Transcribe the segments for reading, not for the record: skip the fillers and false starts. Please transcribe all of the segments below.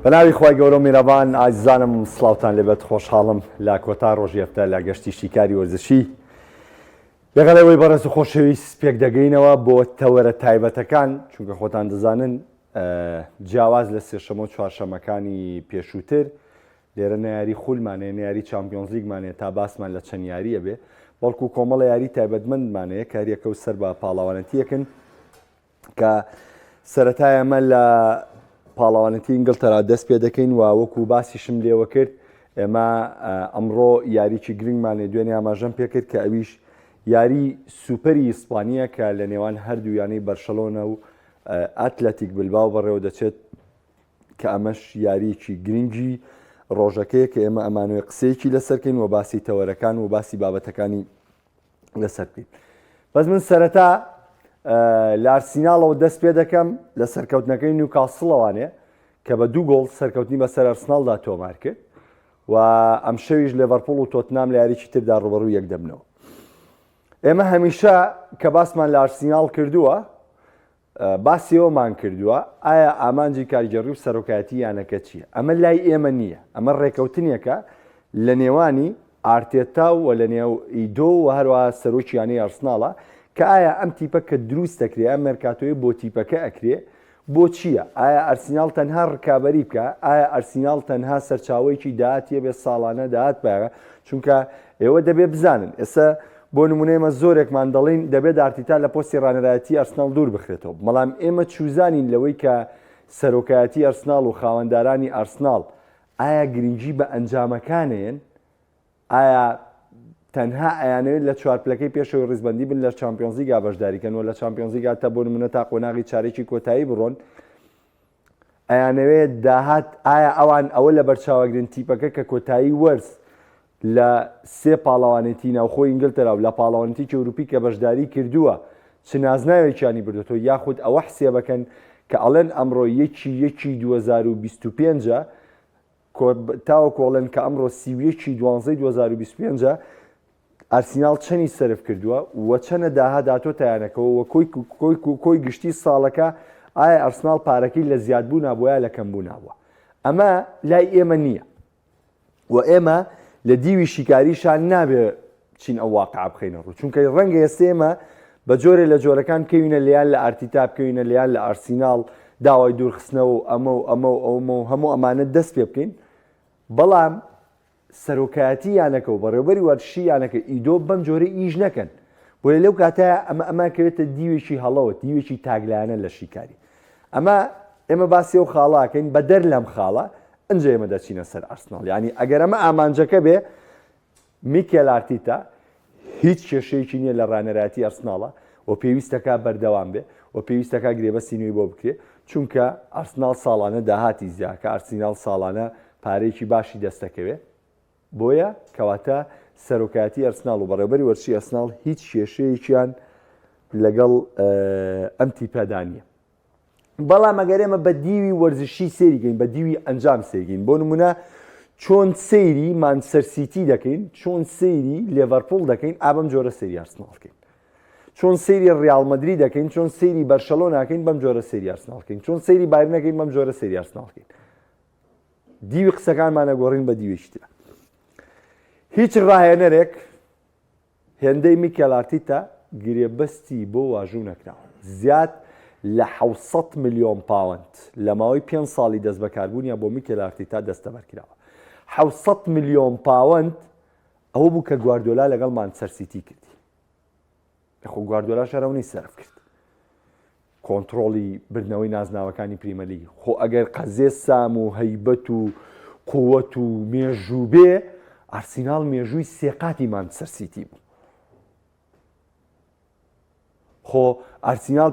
بەناوی خی گەورە میرەبان ئازیزانم سلااوان لەبێت خۆشحاڵم لا کۆتا ڕۆژیەفتە لا گەشتی شیکاری وەرزشی لەگەڵەوەی بەڕێز و خۆشەویست پێک دەگەینەوە بۆ تەوەرە تایبەتەکان چونکە خۆتان دەزانن جیاواز لە سێشەمە و چوارشەمەکانی پێشووتر لێرە نەیاری خولمانەیە نەیاری چامپیۆنز لیگمانەیە تا باسمان لە چەند یاریە بێ بەڵکو کۆمەڵە یاری تایبەتمەندمانەیە کاریەکە و سەر بە پاڵاوانەتیەکەن کە سەرەتای ئەمە لە پاڵاوانەتی ئینگلتەرا دەست پێ دەکەین و وەکو باسیشم لێوە کرد ئێمە ئەمڕۆ یاریی گرنگمانێ دوێنێ ئاماژەم پێکرد کە ئەویش یاری سوپەری ئیسپانیە کە لە نێوان هەردوویانەی بەرشەلۆنە و ئەتلەتیک بلباو بەڕێوە دەچێت کە ئەمەش یاریکی گرنگی ڕۆژەکەیە کە ئێمە ئەمانوێ قسەیەکی لەسەرکەین و باسی تەوەرەکان و باسی بابەتەکانی لەسەر بکەین. بەس من سەرەتا لە ئارسیناڵەوە دەست پێ دەکەم لە سەرکەوتنەکەی نیوکاسڵەوانێ کە بە 2 گۆڵ سەرکەوتنی بەسەر ئەرسناڵدا تۆمار کرد و ئەم شەویش لێڤەرپوڵ و تۆتنام لە یاریی تردا ڕوبەڕوو یەک دەبنەوە. ئێمە هەمیشە کە باسمان لە ئارسیناڵ کردووە باسی ئەومان کردووە ئایا ئامانجی کارگەڕی و سەرۆکایەتی یانەکە چییە؟ ئەمە لای ئێمە نییە، ئەمە ڕێکەوتنیەکە لە نێوانی ئارتێتا و لە نێو ئیدۆ و هەروە سەرۆکیانەی ئارسناڵە کە ئایا ئەم تیپە کە دروست دەکرێ ئەم مێرکاتۆی بۆ تیپەکە ئەکرێ بۆ چییە؟ ئایا ئەرسیناڵ تەنها ڕکابەری بکە؟ ئایا ئەرسیناڵ تەنها سەرچاوەیەکی داهاتیە بێ ساڵانە داهات بایە؟ چونکە ئێوە دەبێ بزانن ئێستا بۆ نمونەیەمە زۆرێکمان دەڵین دەبێت ئارتێتا لە پۆستی ڕانەدایەتی ئەرسناڵ دوور بخرێتەوە، بەڵام ئێمە چوزانین لەوەی کە سەرۆکایەتی ئەرسناڵ و خاوەندارانی ئەرسناڵ ئایا گرنگی بە ئەنجامەکانیان؟ ئایا تەنها ئەیانەوێت لە چوارپلەکەی پێشەوەی ڕیزبەندی بن لە چامپیۆنز لیگا بەشداریکەنەوە لە چامپیۆنز لیگا تا بۆ نمونە تا قۆناغی چارێکی کۆتایی بڕۆن؟ ئەیانەوێت داهات ئایا ئەوان ئەوە لە بەرچاوەگرن تیپەکە کە کۆتایی وەرز لە سێ پاڵەوانێتی ناوخۆی ئینگلتەرا و لە پاڵەوانێتی ئەوروپی کە بەشداری کردووە چ نازناوێکیانی بردوێتەوە یاخود ئەوە حسێبەکەن کە ئەڵێن ئەمڕۆ یەکی 2025 تاوە کۆڵێن کە ئەمڕۆ 12/12/2025 ئارسیناڵ چەندی سەرف کردووە و چەنە داها داتۆ تایانەکەەوە و کۆی گشتی ساڵەکە ئایا ئەرسناڵ پارەکەی لە زیادبوو نابووە لە کەمبوو نابووە. ئەمە لای ئێمە نییە و ئێمە لە دیوی شیکاریشان نابێ چین ئەو واقع بخەینە ڕوو چونکە ڕەنگە ئێستێمە بە جۆرێ لە جۆرەکان کەوینە لیان لە ئارتیتا بکەوینە لیان لە ئارسیناڵ داوای دوورخستنەوە و ئەمە هەموو ئەمانە دەست پێ بکەین، بەڵام سەرۆکایەتی یانەکە و بەڕێوەبەری وەرشی یانەکە ئیدۆ بەم جۆرە ئیش نەکەن بۆیە لەو کاتەیە ئەمەکەوێتە دیوێکی هەڵەوە دیوێکی تاگلایانە لە شیکاری. ئەمە ئێمە باسی ئەو خاڵاکەین بە دەر لەم خاڵە ئەنجە ئێمە دەچینە سەر ئارسناڵ، یعنی ئەگەر ئەمە ئامانجەکە بێ میکێل ئارتێتا هیچ کێشەیەکی نییە لە ڕانەرایەتی ئەرسناڵە و پێویستەکە بەردەوام بێ و پێویستەکە گرێبەستی نوێی بۆ بکرێ چونکە ئەرسناڵ ساڵانە داهاتی زیاکە ئەرسیناڵ ساڵانە پارەیەکی باشی دەستەکەوێ بۆیە کەواتە سەرۆکایەتی ئەرسناڵ و بەڕێوەبەری وەرشی ئەرسناڵ هیچ کێشەیەکیان لەگەڵ ئەم تیپەدا نییە. بەڵام ئەگەر ئێمە بە دیوی وەرزشی سێریگەین بە دیوی ئەنجام سێگەین بۆ نمونە چۆن سەیری مانچستەر سیتی دەکەین، چۆن سەیری لێڤەرپوڵ دەکەین، ئابەم جۆرە سەیری ئەرسناڵکەین، چۆن سەیری ڕیال مەدرید دەکەین، چۆن سەیری بەرشەلۆناکەین بەم جۆرە سەیری ئەرسناڵکەین، چۆن سەیری بایرنەکەین بەم جۆرە سەیری ئەرسناڵکەین. دیوی قسەکانمانە گۆڕین بە دیوێکی ترە. هیچ ڕاهێنەرێک هێندەی میکێل ئارتێتا گرێبەستی بۆ واژوو نەکراوە زیاد لە 700 ملیۆن پاوەند لە ماوەی 5 ساڵی دەست بەکاربوونیە بۆ میکێل ئارتێتا دەستەبەرکراوە. 700 ملیۆن پاوەند ئەوە بوو کە گواردیۆلا لەگەڵ مانچستەر سیتی کردی. خۆ گواردیۆلا شەرەونی سەرف کرد کۆنتڕۆڵی بردنەوەی نازناوەکانی پریمەرلیگ. خۆ ئەگەر قەزێ سام و هەیبەت و قووەت و مێژوو بێ ئارسیناڵ مێژووی سێقاتی مانچستەر سیتی بوو. خۆ ئارسیناڵ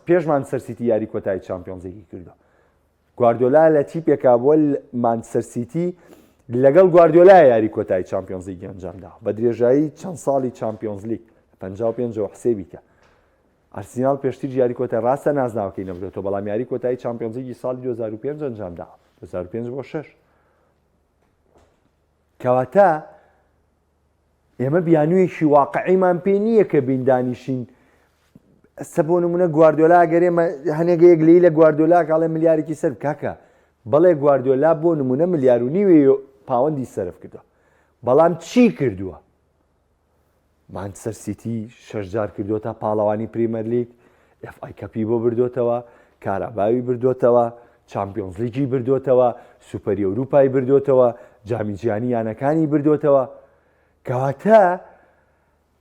پێش مانچستەر سیتی یاری کۆتایی چامپیۆنز لیگی کردو. گواردیۆلا لە تیپێکا بۆ مانچستەر سیتی لەگەڵ گواردیۆلا یاری کۆتایی چامپیۆنز لیگی ئەنجامدا بە درێژایی چەند ساڵی چامپیۆنز لیگ 55 حسێبی کە ئارسیناڵ پێشتر یاری کۆتای ڕاستە نازناوەکەی نەبرێتەوە بەڵام یاری کۆتایی چامپیۆنز لیگی ساڵی 2005 ئەنجامدا 2005 بۆ 6. کەواتە ئێمە بیانوویەکی واقعیمان پێ نییە کە بیندانیشین ئەستا بۆ نمونە گواردیۆلا گەرێمە هەنێک یەکلی لە گواردیۆلا کاڵێ ملیارێکی سەر کاکە بەڵێ گواردیۆلا بۆ نمونە ملیار و نیوێ پاوەندی سەرف کردووە بەڵام چی کردووە مانچستەر سیتی 6 جار کردووە تا پاڵەوانی پریمەر لیگ FA کەپی بۆ بردوتەوە کاراباوی بردوتەوە چامپیۆنز لیگی بردوتەوە سوپەری ئەوروپای بردوتەوە جامی جیهانی یانەکانی بردوتەوە کەواتە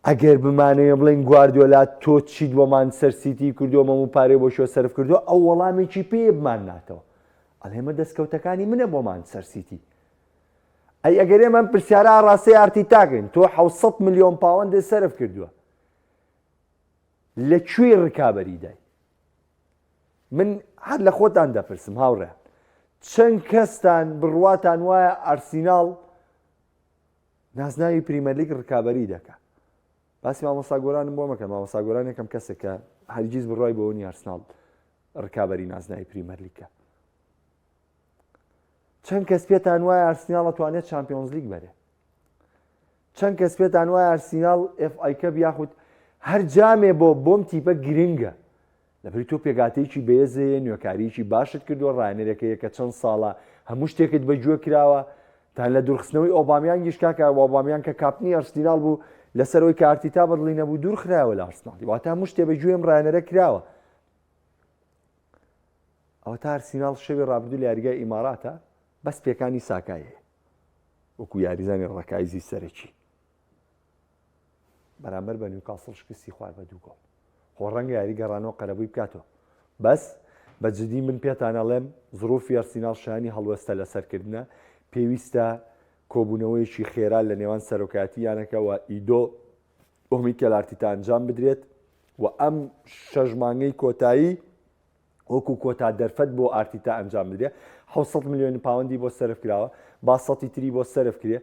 ئەگەر بمانەیە بڵێن گواردیۆلا تۆ چیت بۆ مانچستەر سیتی کردووە مەموو پارەی بۆ شۆ سەرف کردووە ئەو وەڵامێکی پێ بمان ناتەوە ئەڵێمە دەستکەوتەکانی منە بۆ مانچستەر سیتی ئەی ئەگەرێ من پرسیارە ڕاستی ئارتیتاکەین تۆ 700 ملیۆن پاوەندێ سەرف کردووە لەکوێ ڕکابەری دای من هەر لە خۆتان دەپرسم هاوڕێن چەند کەستان بڕواتان وایە ئارسیناڵ نازناوی پریمەر لیگ ڕکابەری دەکات باسی مامۆستا گۆرانم بۆ مەکەن مامۆستا گۆران یەکەم کەسێکە هەرگیز بڕوای بەوەنی ئارسناڵ ڕکابەری نازناوی پریمەر لیگە چەند کەس پێتان وایە ئارسیناڵ دەتوانێت چامپیۆنز لیگ بەرێ چەند کەس پێتان وایە ئارسیناڵ FA کەپ یاخود هەر جامێ بۆم تیپە گرنگە لەبەری تۆ پێگاتەیەکی بەهێزەیە نوێکاریی باشت کردووە ڕایەنەرەکەیە کە چەند ساڵە هەموو شتێکت بەگوێ کراوە تا لە دوورخستنەوەی ئۆبامیان گیشکاکە ئۆبامیان کە کاپنی ئارسیناڵ بوو لەسەرەوەی کە ئارتیتا بەدڵی نەبوو دوور خراوە لە ئارسناڵی واتە هەموو شتێ بەگوێم ڕایەنەرە کراوە ئەوە تا ئارسیناڵ شەوی ڕابردوو لە یاریگای ئیماراتە بەس پێکانی ساکایە وەکو یاریزانی ڕکایزی سەرەکی بەرامبەر بە نیوکاسڵ شکستی خوارد بە 2 گۆڵ خۆ ڕەنگە یاری گەڕانەوە قەرەبووی بکاتەوە بەس بە جدی من پێتان ئەڵێم زروفی ئارسیناڵ شایانی هەڵوەستە لە سەرکردنە پێویستە کۆبوونەوەیەکی خێرا لە نێوان سەرۆکاتیانەکەەوە ئیدۆ ئۆمی کە ئارتیتا ئەنجام بدرێت و ئەم 6 مانگەی کۆتایی وەکو کۆتا دەرفەت بۆ ئارتیتا ئەنجام بدرێت 700 ملیۆنی پاوەندی بۆ سەرف کراوە با سەتی تری بۆ سەرف کرێ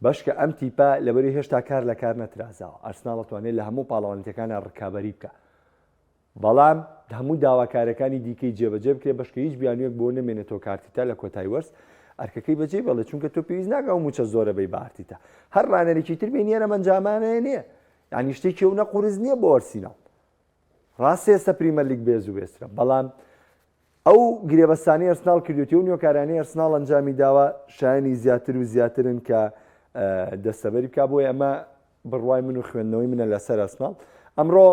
بەشکە ئەم تیپە لەبەری هێشتا کار لە کار نەترازاوە ئارسناڵ دەتوانێت لە هەموو پاڵەوانێتەکانە ڕکابەری بکە بەڵام هەموو داواکارەکانی دیکەی جێبەجێ بکرێ بەشکە هیچ بیانوێک بۆ نەمێنێتەوە کارتیتا لە کۆتای وەرز ئەرکەکەی بەجێ بەڵێ چونکە تۆ پێویست ناگە و موچە زۆرە بەی بارتیتە هەر ڕانەرێکی تر بێنیێرە منجامانەیە نییە یعنی شتێکی ئەو نەقورز نییە بۆ ئەرسیناڵ ڕاستی ئێستا پریمەر لیگ بێز و بێسترە بەڵام ئەو گرێبەستانی ئەرسناڵ کردوێتی و نیۆکارانەی ئەرسناڵ ئەنجامی داوە شایانی زیاتر و زیاترن کە دەستەبەری بکە بۆی ئەمە بڕوای من و خوێندنەوەی منە لەسەر ئەرسناڵ ئەمڕۆ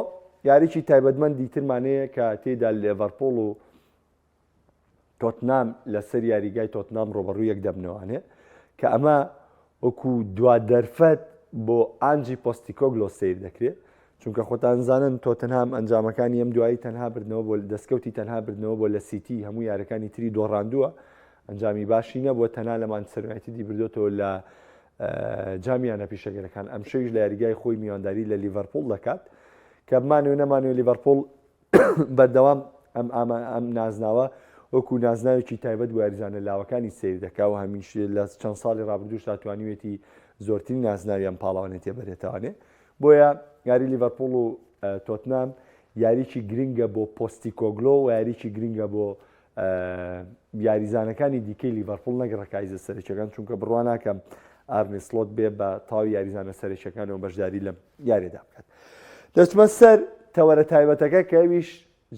یاریی تایبەتمەند دیترمانەیە کە تێدا لێڤەرپۆڵ و تۆتنام لەسەر یاریگای تۆتنام ڕۆبەڕوو یەک دەبنەوانێ کە ئەمە وەکو دوا دەرفەت بۆ ئانجی پۆستیکۆگلۆ سیر دەکرێت چونکە خۆتان زانن تۆتنهام ئەنجامەکانی ئەم دوایی تەنها بردنەوە بۆ دەستکەوتی تەنها بردنەوە بۆ لە سیتی هەموو یارەکانی تری دۆڕاندووە ئەنجامی باشی نەبووە تەنها لە مانچستەر یونایتیدی بردوێتەوە لە جامیانە پیشەگەرەکان ئەم شەویش لە یاریگای خۆی میوانداری لە لیڤەرپۆڵ دەکات کە بمانوێ نەمانوێ لیڤەرپۆڵ بەردەوام ئەم نازناوە وەکو نازناوێکی تایبەت بۆ یاریزانە لاوەکانی سیر دەکا و هەمیش لە چەند ساڵی ڕابردووش تاتوانیوێتی زۆرترین نازناوی ئەم پاڵەوانێت تێبەرێتوانێ بۆیە یاری لیڤەرپۆڵ و تۆتنام یاریی گرنگە بۆ پۆستیکۆگلۆ و یاریی گرنگە بۆ یاریزانەکانی دیکەی لیڤەرپۆڵ نەک ڕکایزە سەرچەکان چونکە بڕوا ناکەم ئارنێ سلۆت بێ بە تاوی یاریزانە سەرچەکانەوە بەشداری لەم یاریدا بکات دەچمە سەر تەوەرە تایبەتەکە کە ئەویش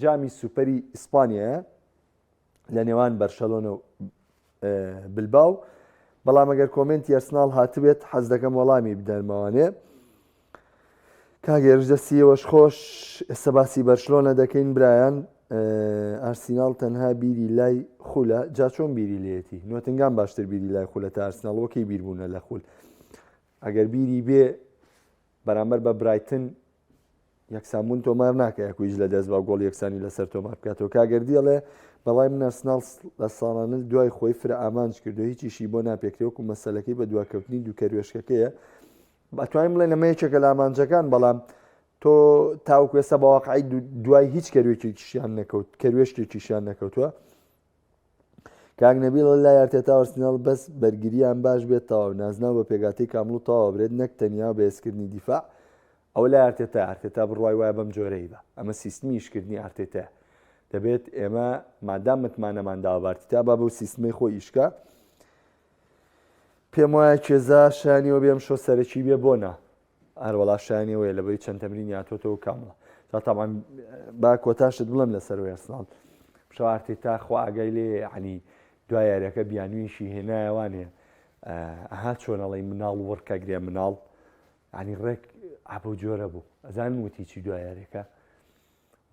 جامی سوپەری ئیسپانیایە لە نێوان بەرشەلۆنە و بلباو بەڵام ئەگەر کۆمنتی ئەرسناڵ هاتبێت حەز دەکەم وەڵامی بدەرمەوانێ کاگەێژ دەستیەوەش خۆش ئێستا باسی بەرشلۆنە دەکەین برایان ئارسیناڵ تەنها بیری لای خولە جا چۆن بیری لێتی نوتنگام باشتر بیری لای خولە تا ئارسناڵ وەکەی بیربوونە لە خول ئەگەر بیری بێ بەرامبەر بە برایتن یەکسانبوون تۆمار ناکە یەکویش لە دەست بە گۆڵ یەکسانی لەسەر تۆمار بکاتەوە کاگەردی ئەڵێ بەڵای من ئەرسناڵ لە ساڵانە دوای خۆی فرە ئامانج کردو هیچیشی بۆ ناپێکرێوەکو مەسەلەکەی بە دواکەوتنی دوو کەروێشکەکەیە بەتوانین بڵێن لەمەیەکێکە لە ئامانجەکان بەڵام تۆ تاوەکو ئێستا بەواقعی دوای هیچ کەروێکێکیشیان نەکەوت کەروێشکێکیشیان نەکەوتووە کاک نەبیل لای ئارتێتا ئەرسناڵ بەس بەرگریان باش بێتەوە نازناو بە پێگاتەی کامل و تەواو برێت نەک تەنیا بە هێزکردنی دیفاع ئەو لای ئارتێتا بڕوای وایە بەم جۆرەی بە ئەمە سیستمی ئیشکردنی ئارتێتە دەبێت ئێمە مادام متمانەمان داوابارتیتا با بەو سیستمی خۆی ئیشکە پێم وایە کێزا شانیەوە بێم شۆ سەرەکی بێ بۆنا هەروەڵا شانیەوەیە لەبەری چەند تەمرینی هاتۆتەوە کامڵە طبعا با کۆتاشت بڵم لەسەرەوەی ئەرسناڵ شەوارتی تا خوا ئاگای لێ عنی دوای یاریەکە بیانویشی هێنایەوانێ ئەها چۆنەڵی مناڵ وەرکە گرێ مناڵ عنی ڕێک ئابوو جۆرە بوو ئەزان وتی چی دوای یاریەکە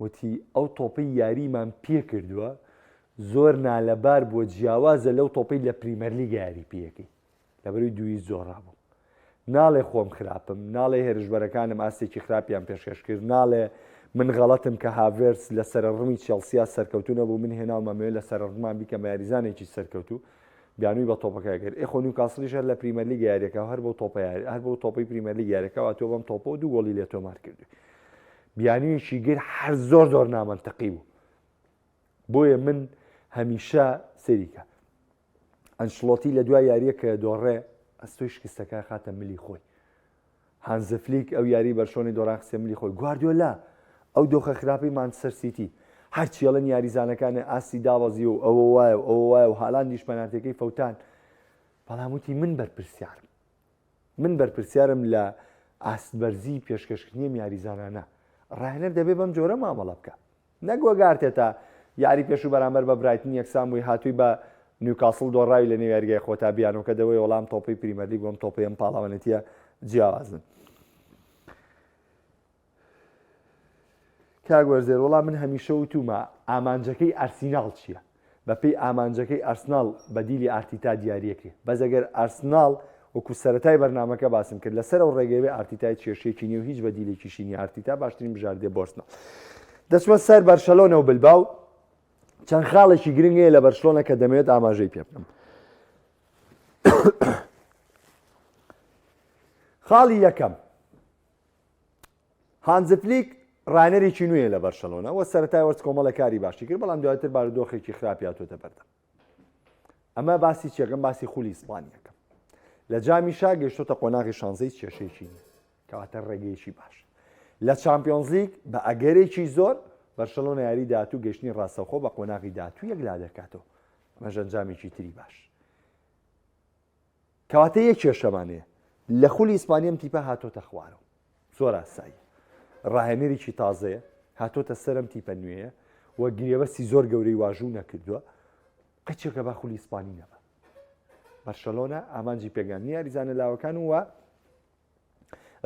وتی ئەو تۆپەی یاریمان پێ کردووە زۆر نالەبار بۆ جیاوازە لەو تۆپەی لە پریمەرلیگ یاری پێەکەی لەبەروی دووی زۆڕا بوو ناڵێ خۆم خراپم ناڵێ هێرشبەرەکانم ئاستێکی خراپیان پێشکەش کرد ناڵێ من غەڵەتم کە هاڤێرس لە سەرڕمی چێلسیا سەرکەوتو نەبوو من هێناومەمەوێت لە سەرڕمان بیکەم یاریزانێکی سەرکەوتو بیانووی بە تۆپەکەگەر ئێخۆ نیوکاسڵیش هەر لە پریمەرلیگ یاریەکە هەر بۆ تۆپە یاری هەر بۆ تۆپەی پریمەرلیگ یاریەکەەوە تۆ بەم تۆپە و دوو گۆڵی لێ تۆمار کردو بیانوویشی گر هەر زۆر نامەنتەقی بوو بۆیە من هەمیشە سەریکە ئەنشڵۆتی لە دوای یاریە کە دۆڕێ ئەستۆی شکستەکە خاتە ملی خۆی هانزفلیک ئەو یاری بەرشۆنی دۆڕاخسێ ملی خۆی گواردیۆلا ئەو دۆخە خراپەی مانچستەر سیتی هەرچیەڵەن یاریزانەکانی ئاسی داوەزی و ئەوە وایە ئەوە وایە و هالاندیش پەناتەکەی فەوتان بەڵاموتی من بەرپرسیارم لە ئاستبەرزی پێشکەشکردنی یاریزانانە ڕاهێنەر دەبێ بەم جۆرە مامەڵە بکە نەگوەگارتێتە یاری پێش و بەرامبەر بە برایتن یەکسان بووی هاتووی بە نیوکاسڵ دۆڕاوی لە نێو یاریگای خۆتا بیانەوەکە دەوەی وەڵام تۆپەی پریمەرلیگ بۆم تۆپەی ئەم پاڵاوانەتیە جیاوازن کاگوەرزێر وەڵام من هەمیشە وتومە ئامانجەکەی ئەرسیناڵ چییە بە پێی ئامانجەکەی ئەرسناڵ بە دیلی ئارتیتا دیاریەکرێ بەس ئەگەر ئەرسناڵ وەکو سەرەتای بەرنامەکە باسم کرد لەسەر ئەو ڕێگەوێ ئارتیتای کێشەیەکی نیە و هیچ بە دیلێکیشی نیە ئارتیتا باشترین بژاردێ بۆرسنەوە دەچمە سەر بەرشەلۆنە و بلباو چەند خاڵێکی گرنگەیە لە بەرشلۆنە کە دەمەوێت ئاماژەی پێ بکەم خاڵی یەکەم هانزفلیک ڕانەرێکی نوێیە لە بەرشەلۆنە وە سەرەتای وەرچ کۆمەڵە کاری باشی کرد بەڵام دواتر بارودۆخێکی خراپی هاتوۆتە بەردەم ئەمە باسی چیەکەم باسی خولی ئیسپانیەکەم لە جامیشا گەیشتۆتە قۆناغی شانزەی کێشەیەکی نیە کەواتە ڕێگەیەکی باش لە چامپیۆنز لیگ بە ئەگەرێکی زۆر بەرشەلۆنە یاری داهاتوو گەشتنی ڕاستەوخۆ بە قۆناغی داهاتوو یەک لا دەکاتەوە ئەمەش ئەنجامێکی تری باش کەواتە یەک کێشەمانەیە لە خولی ئیسپانیەم تیپە هاتۆتە خوارەوە زۆر ئاسایی ڕاهێنەرێکی تازەیە هاتۆتە سەرم تیپە نوێیە وە گرێبەستی زۆر گەورەی واژوو نەکردووە قەچێکە با خولی ئیسپانی نەبە بەرشەلۆنە ئامانجی پێگەاندنی یاریزانە لاوەکان وە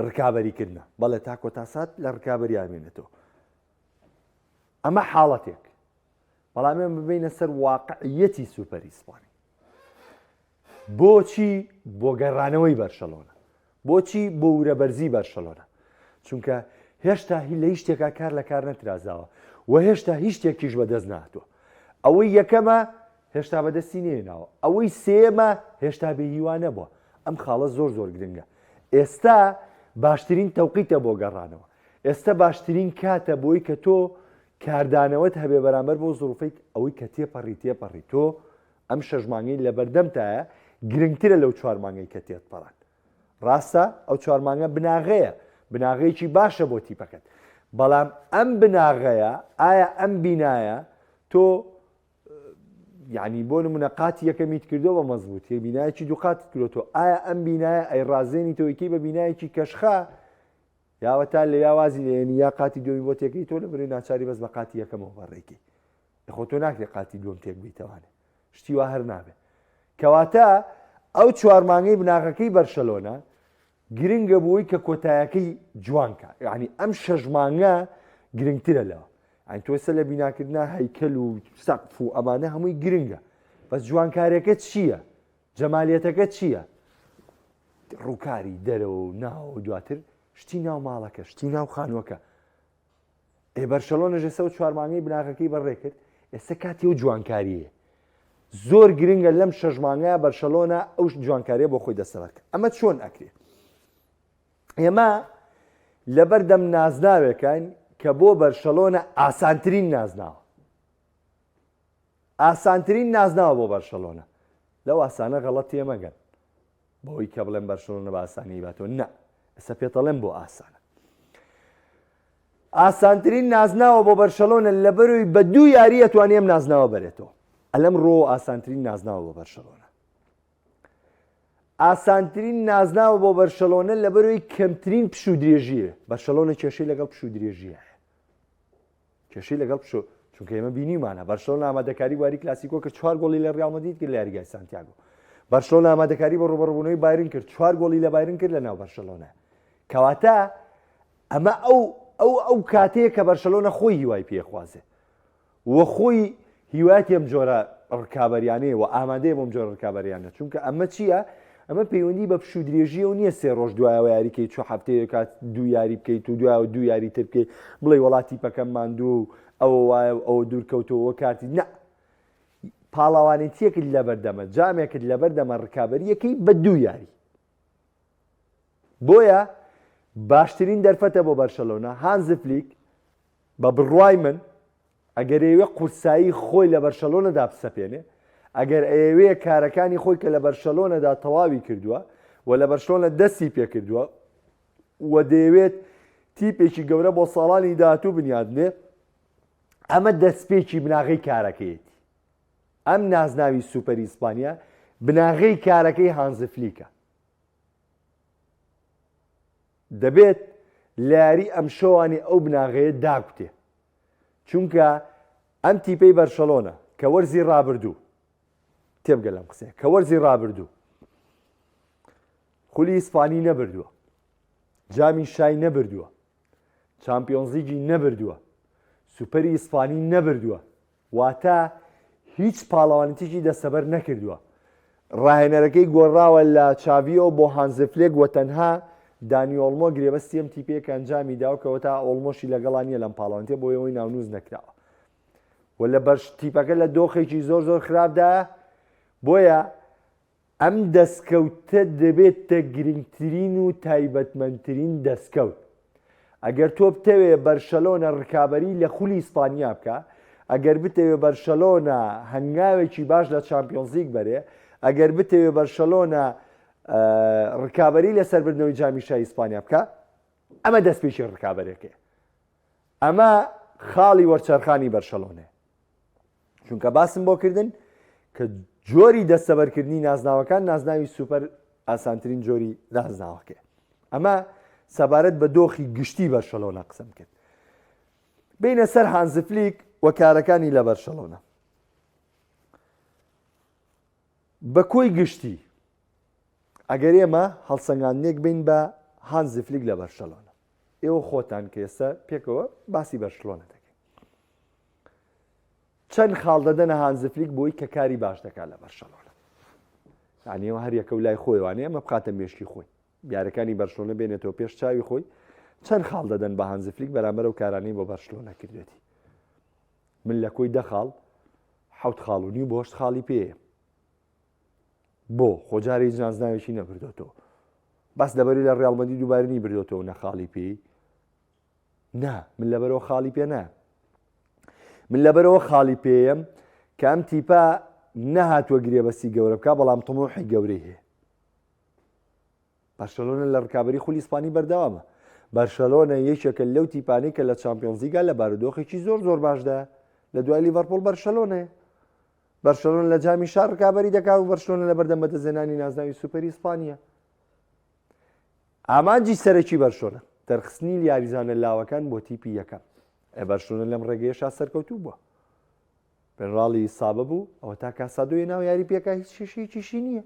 ڕکابەریکردنە بەڵێ تا کۆتاسات لە ڕکابەری ئامێنێتەوە ئەمە حاڵەتێک بەڵام ئێمە ببینە سەر واقعیەتی سوپەر ئیسپانی بۆچی بۆ گەڕانەوەی بەرشەلۆنە بۆچی بۆ ورەبەرزی بەرشەلۆنە چونکە هێشتا لە هیچ شتێکا کار لە کار نەترازاوە و هێشتا هیچ شتێکیش بەدەست نهاتووە ئەوەی یەکەمە هێشتا بەدەستی نێناوە ئەوەی سێمە هێشتا بێهیوان نەبووە ئەم خاڵە زۆر گرنگە ئێستا باشترین تەوقیتە بۆ گەڕانەوە ئێستا باشترین کاتە بۆی کە تۆ کاردانەوەت هەبێ بەرامبەر بۆ زوروفەی ئەوەی کە تێپەڕی تۆ ئەم شەژمانگەی لە بەردەمتایە گرنگترە لەو چوارمانگەی کە تێتپەڕان ڕاستە ئەو چوارمانگە بناغەیە بناغەیەکی باشە بۆ تیپەکەت بەڵام ئەم بناغەیە ئایا ئەم بینایە تۆ یعنی بۆ نمونە قاتی یەکەمیت کردو بە مەزبوط بینایەکی دوو قاتت کردوتەوە ئایا ئەم بینایە ئەی ڕازێنی تۆیکی بە بینایەکی کەشخا یاوەتا لە یاوازی لێنی یا قاتی دومی بۆ تێکەی تۆ لە بڕێ ناچاری بەس بە قاتی یەکەمەوە بەڕێکی خۆ تۆ ناکرێت قاتی دوم تێک بیتەوانێ شتی وا هەر نابێت کەواتە ئەو چوارمانگەی بناغەکەی بەرشەلۆنە گرنگە بۆی کە کۆتایەکەی جوانکە یعنی ئەم شەژمانگە گرنگترە لەوە ئەین تۆسە لە بیناکردنا هەیکەل و سەقف و ئەمانە هەمووی گرنگە بەس جوانکاریەکە چییە جەمالیەتەکە چییە ڕووکاری دەرەوە و ناوە و دواتر شتی ناو ماڵەکە شتی ناو خانووەکە بەرشەلۆنە ژێسە و چوارمانگەی بناغەکەی بەڕێ کرد ئێستا کاتی و جوانکاریە زۆر گرنگە لەم شەژمانگەیە بەرشەلۆنە ئەو جوانکاریە بۆ خۆی دەسەڵاتکە ئەمە چۆن ئەکرێت ئێمە لەبەردەم نازناوێکین کە بۆ بەرشەلۆنە ئاسانترین نازناوە بۆ بەرشەلۆنە لەو ئاسانە غەڵەت تێمەگەن بۆی کە بڵێم بەرشەلۆنە بە ئاسانی باتەوە نە ئێستا پێتەڵێم بۆ ئاسانە ئاسانترین نازناوە بۆ بەرشەلۆنە لەبەروی بە دوو یاری ئەتوانێ ئەم نازناوە بەرێتەوە ئەلەم ڕۆ ئاسانترین نازناوە بۆ بەرشەلۆنە ئاسانترین نازناوە بۆ بەرشەلۆنە لەبەروی کەمترین پشوودرێژیە بەرشەلۆنە کێشەی لەگەڵ پشوودرێژیە کێشەی لەگەڵ پشۆ چونکە ئێمە بینیمانە بەرشلۆنا ئامادەکاری واری کلاسیکۆ کە 4 گۆڵی لە ڕیال مەدرید کرد لە یاریگای سانتیاگۆ. بەرشلۆنا ئامادەکاری بە ڕوبەڕوونەوەی بایرن کرد 4 گۆڵی لە بایرن کرد لە ناو بەرشلۆنا. کەواتە ئەمە ئەو کاتەیە کە بەرشلۆنا خۆی هیوای پێخوازێ وە خۆی هیواتی ئەم جۆرە ڕکابەریانەیە و ئامادەیە بۆم جۆرە ڕکابەریانە چونکە ئەمە چییە؟ ئەمە پەیوەندی بە پشوو درێژیە و نییە 3 ڕۆژ دوایەوە یاریکەی 4 هەفتەیە کات 2 یاری بکەیت و دوایەوە 2 یاری تر بکەیت بڵێ وڵاتی پەکەم ماندوو ئەوە وایە ئەوە دوورکەوتەوە کاتی نە پاڵاوانێتیەکت لە بەردەمە جامێکت لە بەردەمە ڕکابەریەکەی بە 2 یاری. بۆیە باشترین دەرفەتە بۆ بەرشەلۆنا هانز فلیک بە بڕوای من ئەگەر ئێوێ قورسایی خۆی لە بەرشەلۆنەدا بسەپێنێ ئەگەر ئێوەیە کارەکانی خۆی کە لە بەرشەلۆنەدا تەواوی کردووە و لە بەرشلۆنە دەستی پێ کردووە و دەیەوێت تیپێکی گەورە بۆ ساڵانی داهاتوو بنیادنێ ئەمە دەستپێکی بناغی کارەکەیەتی. ئەم نازناوی سوپەری ئیسپانیا بناغی کارەکەی هانز فلیکە. دەبێت لە یاری ئەم شەوانی ئەو بناغەیە داکوتێ چونکە ئەم تیپەی بەرشەلۆنە کە وەرزی ڕابردوو تێبگە لەم قسەیە کە وەرزی ڕابردوو خولی ئیسپانی نەبردووە جامی شای نەبردووە چامپیۆنز لیگی نەبردووە سوپەری ئیسپانی نەبردووە واتە هیچ پاڵەوانێتێکی دەستەبەر نەکردووە. ڕاهێنەرەکەی گۆڕاوە لە چاڤیۆ بۆ هانز فلیک وە تەنها دانی ئۆڵمۆ گرێبەستی ئەم تیپەیەک ئەنجامی داوکەوە تا ئۆڵمۆشی لەگەڵانیە لەم پاڵەوانێتێ بۆ ئەوەی ناونووز نەکراوە و لە بەرش تیپەکە لە دۆخێکی زۆر زۆر خراپدایە. بۆیە ئەم دەستکەوتە دەبێتە گرنگترین و تایبەتمەندترین دەستکەوت. ئەگەر تۆ بتەوێ بەرشەلۆنە ڕکابەری لە خولی ئیسپانیا بکە ئەگەر بتەوێ بەرشەلۆنە هەنگاوێکی باش لە چامپیۆنز لیگ بەرێ ئەگەر بتەوێ بەرشەلۆنە ڕکابەری لە سەربردنەوەی جامی شای ئیسپانیا بکە ئەمە دەستپێکی ڕکابەرێکەیە. ئەمە خاڵی وەرچەرخانی بەرشەلۆنێ چونکە باسم بۆ کردن کە جۆری دەستەبەرکردنی نازناوەکان نازناوی سوپەر ئاسانترین جۆری نازناوەکە. ئەمە سەبارەت بە دۆخی گشتی بەرشەلۆنە قسەم کرد. بینە سەر هانز فلیک و کارەکانی لە بەرشەلۆنە بە کۆی گشتی ئەگەر ئێمە هەڵسەنگاندنێک بین بە هانز فلیک لە بەرشەلۆنە ئێوە خۆتان کە ئێستا پێکەوە باسی بەرشەلۆنە دەکەین چەند خاڵ دەدەنە هانز فلیک بۆی کە کاری باش دەکات لە بەرشەلۆنە. یعنی ئێوە هەر یەکە و لای خۆیوانەیە ئەمە بخاتە مێشکی خۆی یارەکانی بەرشەلۆنە بێنێتەوە پێش چاوی خۆی چەند خاڵ دەدەن بە هانز فلیک بەرامبەر و کارانەی بۆ بەرشەلۆنە کردوێتی. من لە کۆی 10 خاڵ 7 خاڵونی بۆ 8 خاڵی پێیە بۆ خۆجارە هیچ نازناوێکی نەبردۆتەوە بەس لەبەری لە ڕیال مەدرید دووبارنی بردۆتەوە نەخاڵی پێی نا من لەبەرەوە خاڵی پێ نا من لەبەرەوە خاڵی پێیەم کە ئەم تیپە نەهاتووە گرێبەستی گەورە بکە بەڵام تەمۆحی گەورەی هەیە. بەرشەلۆنە لە ڕکابەری خولی ئیسپانی بەردەوامە. بەرشەلۆنە یەکێکە لەو تیپانەی کە لە چامپیۆنز لیگا لە بارودۆخێکی زۆر زۆر باشدا لە دوای لیڤەرپۆڵ بەرشەلۆنەیە. بەرشەلۆنە لە جامی شار ڕکابەری دەکات و بەرشەلۆنە لە بەردەم بەدەستهێنانی نازناوی سوپەری ئیسپانیا. ئامانجی سەرەکی بەرشەلۆنە دەرخستنی یاریزانە لاوەکان بۆ تیپی یەکەم. بەرشەلۆنە لەم ڕێگەیەشا سەرکەوتوو بووە. پێنراڵی سابە بوو ئەوە تا کاسادۆی ناو یاری پێکا هیچ شیشی نییە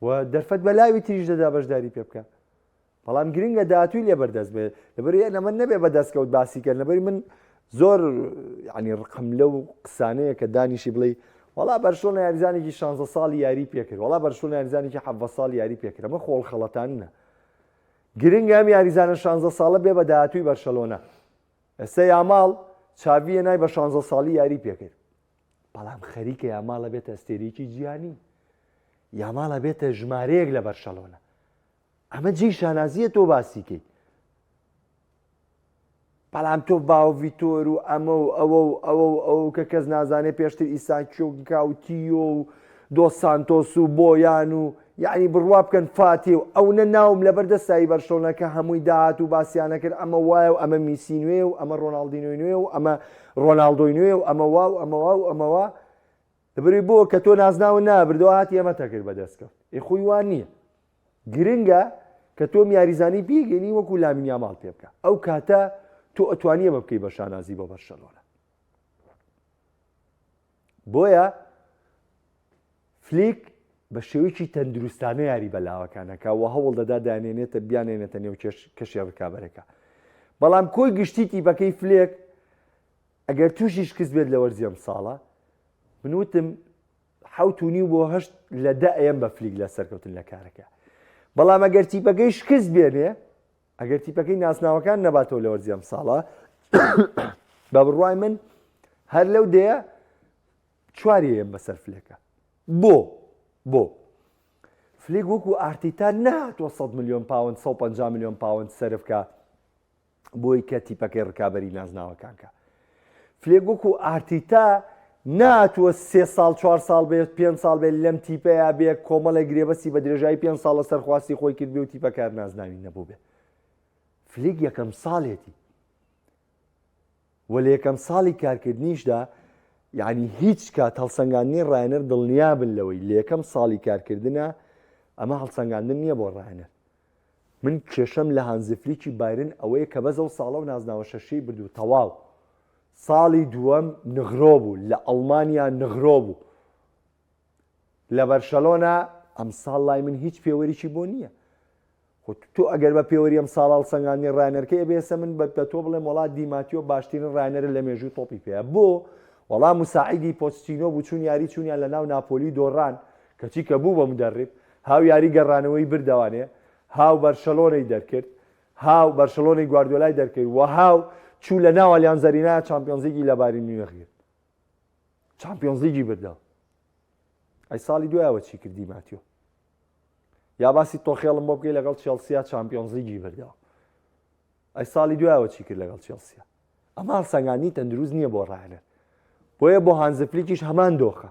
و دەرفەت بەلاوی تریش دەدا بەشداری پێ بکە. بەڵام گرنگە داهاتووی لێ بەردەست بێت لەبەر ئەمە نەبێ بەدەستکەوت باسیکە لەبەری من زۆر ینی ڕقم لەو قسانەیە کە دانیشی بڵێ وڵا بەرشەلۆنە یاریزانێکی 16 ساڵی یاری پێکرد وڵا بەرشەلۆنە یاریزانێکی 7 ساڵی یاری پێکرد ئەمە خۆڵ خەڵەتانە. گرنگە ئەم یاریزانە 16 ساڵە بێ بە داهاتووی بەرشەلۆنە. ئێستا یاماڵ چاڤیە نای بە 16 ساڵی یاری پێکرد بەڵام خەریکە یاماڵە بێتە ئەستێرەیەکی جیهانی یاماڵە بێتە ژمارەیەک لە بەرشەلۆنە. ئەمە جێی شانازیە تۆ باسیکەی بەڵام تۆ باو ڤیتۆر و ئەمە و ئەوە کە کەس نازانێ پێشتر ئیساکیۆکاوتیۆ و دۆ سانتۆس و بۆیان و یعنی بڕوا بکەن فاتێ و ئەو نەناوم لە بەردەستایی بەرشەلۆنەکە هەمووی داهات و باسییانە کرد ئەمە وایە و ئەمە میسی نوێ و ئەمە ڕۆناڵدینۆی نوێ و ئەمە ڕۆناڵدۆی نوێ و ئەمە وا و ئەمەوا و ئەمەوە دەبری بۆ کە تۆ نازناوە نابردەوە هاتی ئەمە تەکرد بەدەستکەوت خۆی وان نییە. گرنگە کە تۆ یاریزانی بیگەنی وەکو لامین یاماڵ پێ بکە ئەو کاتە تۆ ئەتوانیە بە بکەی بە شانازی بۆ بەرشەلۆنە. بۆیە فلیک بە شێوەیەکی تەندروستانە یاری بەلاوەکانەکە و هەوڵ دەدا دانێنێتە بیانێنێتە نێو کەشی ڕکابەرەکە. بەڵام کۆی گشتی تیپەکەی فلێک ئەگەر تووشی شکست بێت لە وەرزی ئەم ساڵە منوتم 7.5 بۆ 8 لە 10 ئەم بە فلیک لە سەرکەوتن لە کارەکە. بەڵام ئەگەر تیپەکەی شکست بێنێ ئەگەر تیپەکەی ناسناوەکان نەباتەوە لە وەرزی ئەم ساڵە بە بڕوای من هەر لەو دەیە 4 ئەم بەسەر فلێکە. بۆ فلیک وەکو ئارتیتا نهاتوە 100 میلیۆن پاوند 150 میلیۆن پاوند سەرفکە بۆی کە تیپەکەی ڕکابەری نازناوەکانکە. فلێک وەکو ئارتیتا ناتوە 3 ساڵ 4 ساڵ بێت 5 ساڵ بێت لەم تیپەیە بێ کۆمەڵی گرێبەسی بە درێژایی 5 ساڵ لە سەرخواستی خۆی کرد بێ و تیپەکار نازناوی نەبوو بێ. فلیک یەکەم ساڵێتی وە لە یەکەم ساڵی کارکردنیشدا یعنی هیچ کات هەڵسەنگاندنی ڕاینەر دڵنیا بن لەوەی لە یەکەم ساڵی کارکردنە ئەمە هەڵسەنگاندن نییە بۆ ڕاینەر. من کێشەم لە هانزفلیکی بایرن ئەوەیە کە بەزە و ساڵە و نازناوە شەشەی بردو تەواو ساڵی دووەم نغرۆ بوو لە ئەڵمانیا نغرۆ بوو لە بەرشەلۆنا ئەم ساڵ لای من هیچ پێوەریکی بۆ نییە. تۆ ئەگەر بە پێوەری ئەم ساڵ هەڵسەنگاندنی ڕاینەرکەی بێسە من بە تۆ بڵێم وڵات دیماتیۆ باشترین ڕاینەرە لە مێژووی تۆپی پێەیە. بۆ وەڵام مساعیدی پۆستینۆ بوو چوون یاری چوونیان لە ناو ناپۆلی دۆڕان کەچی کە بوو بە مدەڕب هاو یاری گەڕانەوەی بردەوانێ هاو بەرشەلۆنەی دەرکرد هاو بەرشەلۆنەی گواردیۆلای دەرکرد و هاو چوو لە ناو ئەلیانزەرینا چامپیۆنز لیگی لە باری نیوەخگرت چامپیۆنز لیگی بردەوە. ئەی ساڵی دوایەوە چی کردی ماتیۆ یا باسی تۆخێڵم بۆ بکەی لەگەڵ چێلسیا چامپیۆنز لیگی بردەوە. ئەی ساڵی دوایەوە چی کرد لەگەڵ چێلسیا. ئەمە هەڵسەنگاندنی تەندروست نییە بۆ ڕاینەر. بۆیە بۆ هانزفلیکیش هەمان دۆخە.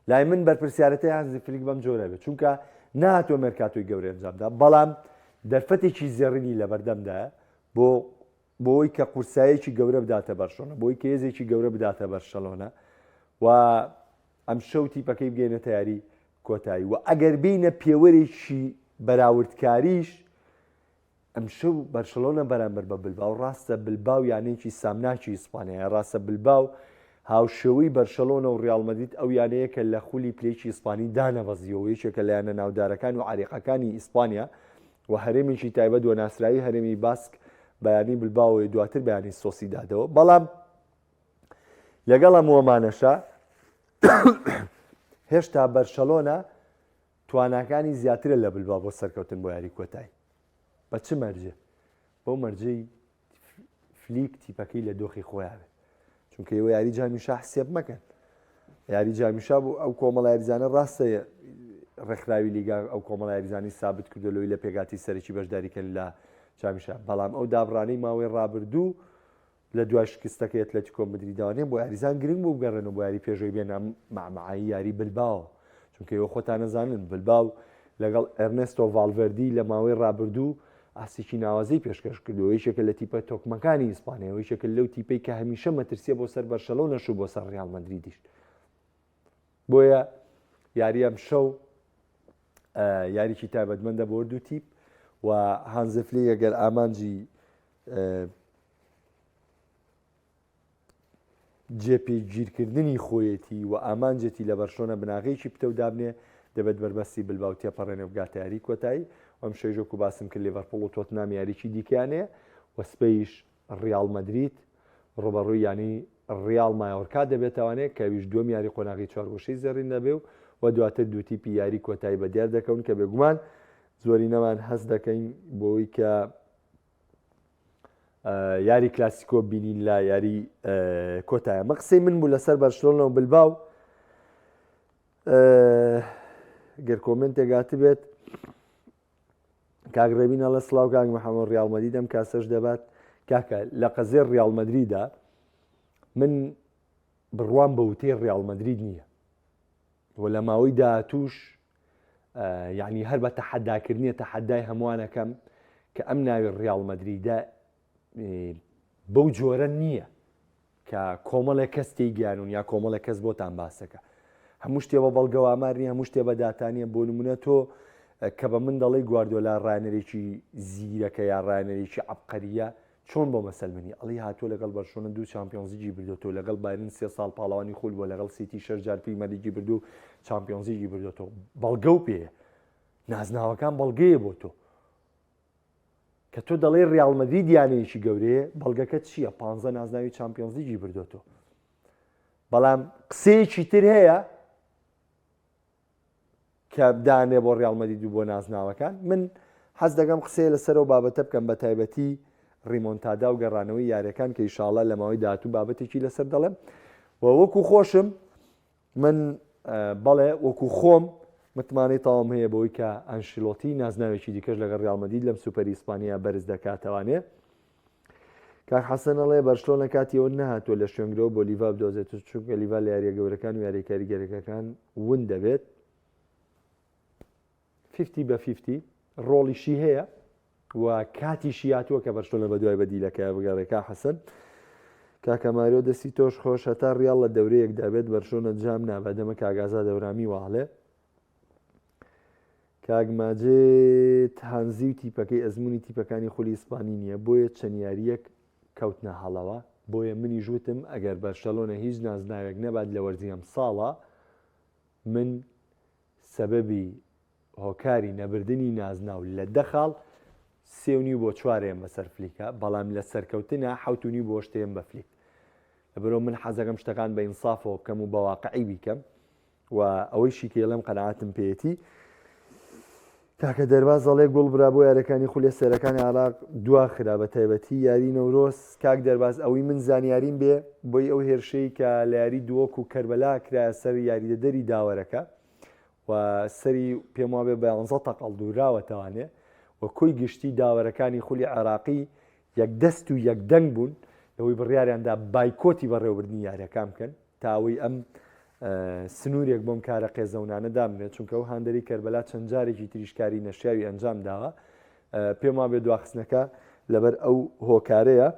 لای من بەرپرسیارەتی هانزفلیک بەم جۆرە بێت چونکە نهاتوە مێرکاتۆی گەورە ئەنجامدا بەڵام دەرفەتێکی زێڕینی لە بەردەمدایە بۆی کە قورسایەکی گەورە بداتە بەرشەلۆنە بۆی کە هێزێکی گەورە بداتە بەرشەلۆنە و ئەم شەو تیپەکەی بگەینە یاری کۆتایی و ئەگەر بینە پێوەرێکی بەراوردکاریش ئەم شەو بەرشەلۆنە بەرامبەر بە بلباو ڕاستە بلباو یانەیەکی سامناکی ئیسپانیا ڕاستە بلباو هاوشێوەی بەرشەلۆنە و ڕیاڵ مەدرید ئەو یانەیە کە لە خولی پلێکی ئیسپانی دانەبەزیەوە یەکێکە لە یانە ناودارەکان و عریقەکانی ئیسپانیا و هەرێمێکی تایبەت و ناسراوی هەرێمی باسک بەیانی بلباوەوەی دواتر بەیانی سۆسیدادەوە. بەڵام لەگەڵ ئەمەوەمانەشە هێشتا بەرشەلۆنە تواناکانی زیاترە لە بلباو بۆ سەرکەوتن بۆ یاری کۆتایی. بە چ مەرجێ؟ بەو مەرجەی فلیک تیپەکەی لە دۆخی خۆیاوێت چونکە ئێوە یاری جامیشا حسێب مەکەن. یاری جامیشا بوو ئەو کۆمەڵ یاریزانە ڕاستە ڕێکخراوی لیگا ئەو کۆمەڵ یاریزانی سابت کردەوەی لە پێگاتی سەرەکی بەشداریکەن لە جامیشا بەڵام ئەو دابڕانەی ماوەی ڕابردوو لە دوای شکستەکەی ئەتلێتیکۆ مەدریداوانێ بۆ یاریزان گرنگ بوو بگەڕێنەوە بۆ یاری پێشەوەی بێنە مامەعایی یاری بلباوە چونکە ئێوە خۆتان نەزانن بلباو لەگەڵ ئەرنێستۆ ڤالڤەردی لە ماوەی ڕابردوو ئاسێکی ناوازەی پێشکەش کردەوە یەکێکە لە تیپە تۆکمەکانی ئیسپانیا یەکێکە لەو تیپەی کە هەمیشە مەترسیە بۆ سەر بەرشەلۆنەش و بۆ سەر ڕیاڵ مەدریدیش. بۆیە یاری ئەم شەو یاریکی تایبەتمەندە بۆ دوو تیپ و هانزفلی ئەگەر ئامانجی جێپێگیرکردنی خۆیەتی و ئامانجێتی لە بەرشۆنە بناغەیەکی پتە و دابنێ دەبێت بەربەستی بلباو تێپەڕێنێ بگاتە یاری کۆتایی ئەم شەیژۆک و باسم کرد لیڤەرپوڵ و تۆتنام یاریکی دیکەیانەیە و سپەیش ڕیاڵ مەدرید ڕوبەڕووی ینی ڕیاڵ مایۆرکا دەبێتوانێت کەویش دووەم یاری قۆناغی چوارگۆشەی زەڕین دەبێ و دواتر دوو تیپی یاری کۆتایی بەدیار دەکەون کە بێگومان زۆری نەمان هەست دەکەین بۆی کە یاری کلاسیکۆ بینین لە یاری کۆتایە. مە قسەی من بوو لەسەر بەرشلۆنە و بلباو گەر کۆمنتێکگاتی بێت کاگڕێبینە لە سلااو کاک محەممەد ڕیاڵ مەدرید دەم کاسەش دەبات کاکە لە قەزێر ڕیاڵ مەدریدا من بڕوان بە وتەی ڕیاڵ مەدرید نییە و لە ماوەی داهاتووش یعنی هەر بە تەحەداکردنیە تەحەدای هەمووانەکەم کە ئەم ناوی ڕیاڵ مەدریدە بەو جۆرە نییە کە کۆمەڵێک کەس تێیگەیانون یا کۆمەڵێک کەس بۆتان باسەکە هەموو شتێ بە بەڵگەوامار نیە هەموو شتێ بە داتانیە بۆ نمونە تۆ کە بە من دەڵی گواردیۆلا ڕایەنەرێکی زیرەکە یا ڕایەنەرێکی عەبقەریە چۆن بۆ مەسەلمنی ئەڵی هاتووە لەگەڵ بەرشلۆنە 2 چامپیۆنزیجی بردوێتەوە لەگەڵ بایرن 3 ساڵ پاڵەوانی خول بۆ لەگەڵ سیتی 6 جار پریمەرلیگی بردو چامپیۆنزیجی بردوێتەوە بەڵگە و پێیە نازناوەکان بەڵگەیە بۆ تۆ کە تۆ دەڵێ ڕیاڵ مەدرید دیانەیەکی گەورەیە بەڵگەکە چییە 15 نازناوی چامپیۆنزیجی بردوێتەوە بەڵام قسەیەکی تر هەیە کە دانێ بۆ ڕیاڵ مەدرید و بۆ نازناوەکان من حەز دەکەم قسەیە لەسەرەوە بابەتە بکەم بە تایبەتی ڕیمۆنتادا و گەڕانەوەی یاریەکان کە ئینشاڵڵا لە ماوەی داهاتوو بابەتێکی لەسەر دەڵێم و وەکو خۆشم من بەڵێ وەکو خۆم متمانەی تاوام هەیە بەوەی کە ئەنشیلۆتی نازناوێکی دیکەش لەگەڵ ڕیاڵ مەدرید لەم سوپەری ئیسپانیا بەرز دەکاتەوانێ کاک حەسەن ئەڵێ بەرشلۆنە کاتیەوە نەهاتووە لە شوێنگرەوە بۆ لیڤا بدۆزێت چونکە لیڤا لە یاریە گەورەکان و یاریە کاریگەرەکەکان ون دەبێت 50 بە 50 ڕۆڵیشی هەیە و کاتیشی هاتووە کە بەرشلۆنە بە دوای بەدیلەکە بگەڕێکا حەسەن کاکە ماریۆ دەستی تۆش خۆش هەتا ڕیاڵ لە دەورەیەکدا بێت بەرشلۆنە جام نابەدەمە کاگازا دەورامی واڵێ کاگماجێ هانزی و تیپەکەی ئەزمموی تیپەکانی خولی ئیسپانی نییە بۆیە چەند یاریەک کەوتنە هەڵەوە بۆیە منی ژوتم ئەگەر بەرشەلۆنە هیچ نازناوێک نەبات لە وەرزیەم ساڵە من سەبەبی هۆکاری نەبردنی نازناو لە دەخاڵ 3.5 بۆ 4 بەسەر فلیکە بەڵام لە سەرکەوتنە 7.5 بۆ 8 بە فلیک لەبەرەوە من حەزەکەم شتەکان بە ئینسافەوە بکەم و بە واقعی بیکەم و ئەوەیشی کە لەم قەناعەتم پێیەتی کاکە دەرباز دەڵێ گوڵ برا بۆ یاریەکانی خولێ سەرەکانی عراق دوا خرا بە تایبەتی یاری نەورۆز کاک دەرباز ئەوەی من زانیاریم بێ بۆی ئەو هێرشەی کە لە یاری دووەک و کەربەلا کرایە سەر یاریدەدەری داوەرەکە و سەری پێم وابێ بە 11 تەقەڵ دووراوەتەوانێ و کۆی گشتی داوەرەکانی خولی عراقی یەک دەست و یەک دەنگ بوون لەوەی بڕیاریاندا بایکۆتی بەڕێوەبردنی یاریەکان بکەن تاوەی ئەم سنوورێک بۆم کارە قێزەونانە دامنێت چونکە ئەو هاندەری کەربەلا چەند جارێکی تریشکاری نەشیاوی ئەنجام داوە پێم وابێ دواخستنەکە لەبەر ئەو هۆکارەیە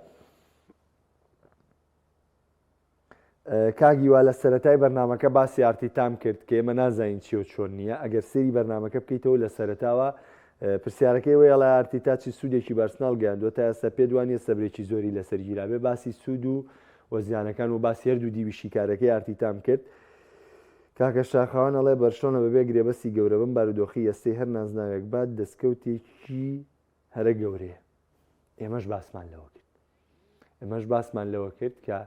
کاگیوا لە سەرەتای بەرنامەکە باسی ئارتیتام کرد کە ئێمە نازانین چی و چۆن نییە ئەگەر سێری بەرنامەکە بکەیتەوە لە سەرەتاوە پرسیارەکەی وەیەڵە ئارتیتاچی سوودێکی بەرسناڵ گەیاندووە تا ئێستا پێ دوانیە سەبرێکی زۆری لەسەر گیرابێ باسی سوود و وەزیانەکان و باسی هەردوو دیوی شیکارەکەی ئارتیتام کرد کاکە شاخەوان ئەڵێ بەرشلۆنە بەبێ گرێبەسی گەورە بم بارودۆخی ئەستەی هەر نازناوێک بات دەستکەوتێکی هەرە گەورەیە ئێمەش باسمان لەوە کرد کە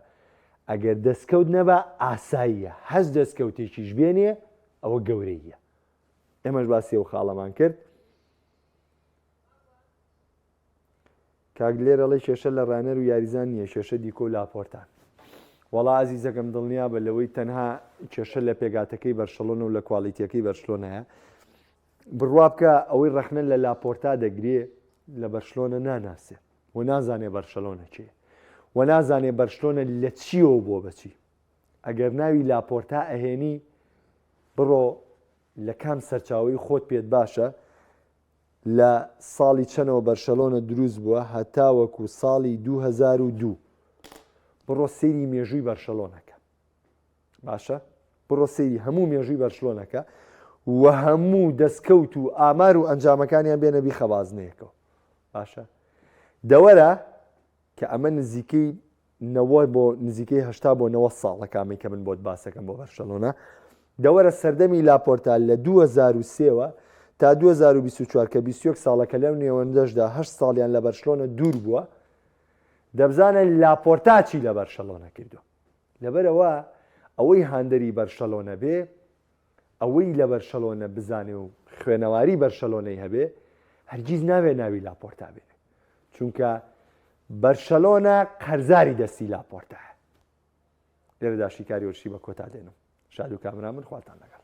ئەگەر دەستکەوت نەبە ئاساییە هەست دەستکەوتێکیش بێنێ ئەوە گەورەیە ئێمەش باسی ئەو خاڵەمان کرد کاک لێرەڵی کێشە لە ڕانەر و یاریزان نییە کێشە دیکۆ و لاپۆرتان وەڵا ئازیزەکەم دڵنیا بە لەوەی تەنها کێشە لە پێگاتەکەی بەرشەلۆنە و لە کوالیتیەکەی بەرشلۆنەیە بڕوا بکە ئەوەی ڕەخنە لە لاپۆرتا دەگرێ لە بەرشلۆنە ناناسێ و نازانێ بەرشەلۆنە چیە و نازانێ بەرشلۆنە لە چیەوە بۆ بەچی ئەگەر ناوی لاپۆرتا ئەهێنی بڕۆ لە کام سەرچاوی خۆت پێت باشە لە ساڵی چەنەوە بەرشەلۆنە دروست بووە هەتا وەکو ساڵی 2002 بڕۆ سەیری مێژووی بەرشەلۆنەکە باشە بڕۆ سەیری هەموو مێژووی بەرشلۆنەکە و هەموو دەستکەوت و ئامار و ئەنجامەکانیان بێنە بی خەبازنەیەکەوە باشە دەوەرە کە ئەمە نزیکەی 90 بۆ نزیکەی 80 بۆ 90 ساڵە کامی کە من بۆت باسەکەم بۆ بەرشەلۆنە دەوەرە سەردەمی لاپۆرتا لە 2003ەوە تا 2024 کە 21 ساڵەکە لەو نێوەندەشدا 8 ساڵیان لە بەرشلۆنە دوور بووە دەبزانە لاپۆرتا چی لە بەرشەلۆنە کردو لەبەرەوە ئەوەی هاندەری بەرشەلۆنە بێ ئەوەی لە بەرشەلۆنە بزانێ و خوێنەواری بەرشەلۆنەی هەبێ هەرگیز ناوێ ناوی لاپۆرتا بێ چونکە بەرشەلۆنە قەرزاری دەستی لاپۆرتایە لێرەدا شیکاری وەرشی بە کۆتا دێنم شاد و کامران من خواتان لەگەڵ